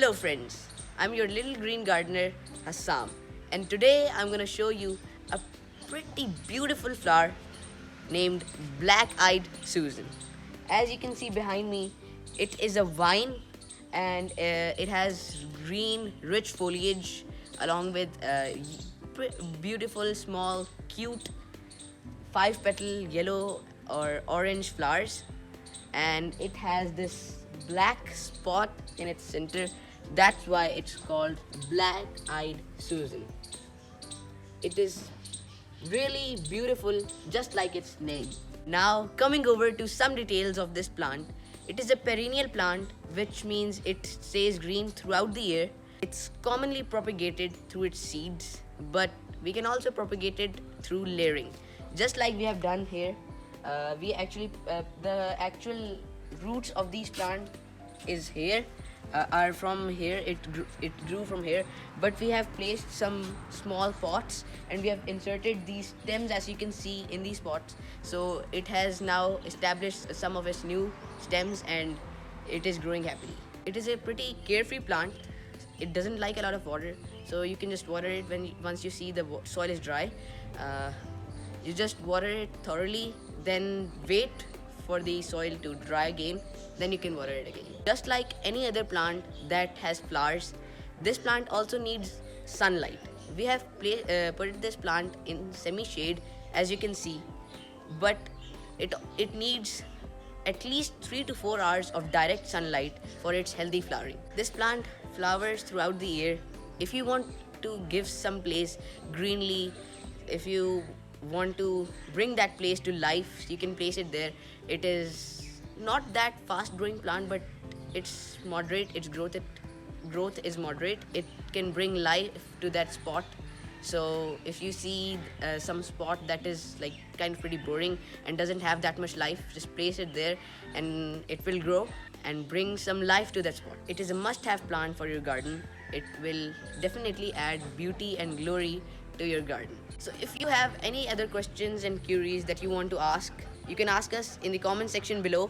Hello friends, I'm your little green gardener Hassam, and today I'm gonna show you a pretty beautiful flower named Black-Eyed Susan. As you can see behind me, it is a vine and it has green rich foliage along with beautiful small cute 5 petal yellow or orange flowers, and it has this black spot in its center. That's why it's called Black-Eyed Susan. It is really beautiful, just like its name. Now, coming over to some details of this plant. It is a perennial plant, which means it stays green throughout the year. It's commonly propagated through its seeds, but we can also propagate it through layering, just like we have done here. The actual roots of these plants is here, are from here. It grew from here, but we have placed some small pots and we have inserted these stems, as you can see, in these pots. So it has now established some of its new stems and it is growing happily. It is a pretty carefree plant. It doesn't like a lot of water, so you can just water it once you see the soil is dry. You just water it thoroughly, then wait for the soil to dry again, then you can water it again. Just like any other plant that has flowers, this plant also needs sunlight. We have put this plant in semi-shade, as you can see, but it needs at least 3 to 4 hours of direct sunlight for its healthy flowering. This plant flowers throughout the year. If you want to give some place greenly, if you want to bring that place to life, you can place it there. It is not that fast growing plant, but it's moderate. Its growth is moderate. It can bring life to that spot. So if you see some spot that is like kind of pretty boring and doesn't have that much life, just place it there and it will grow and bring some life to that spot. It is a must-have plant for your garden. It will definitely add beauty and glory to your garden. So if you have any other questions and queries that you want to ask, you can ask us in the comment section below.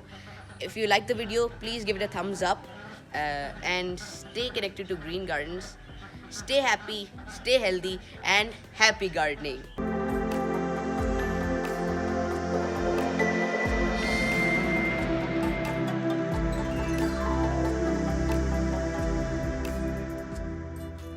If you like the video, please give it a thumbs up and stay connected to Green Gardens. Stay happy, stay healthy, and happy gardening.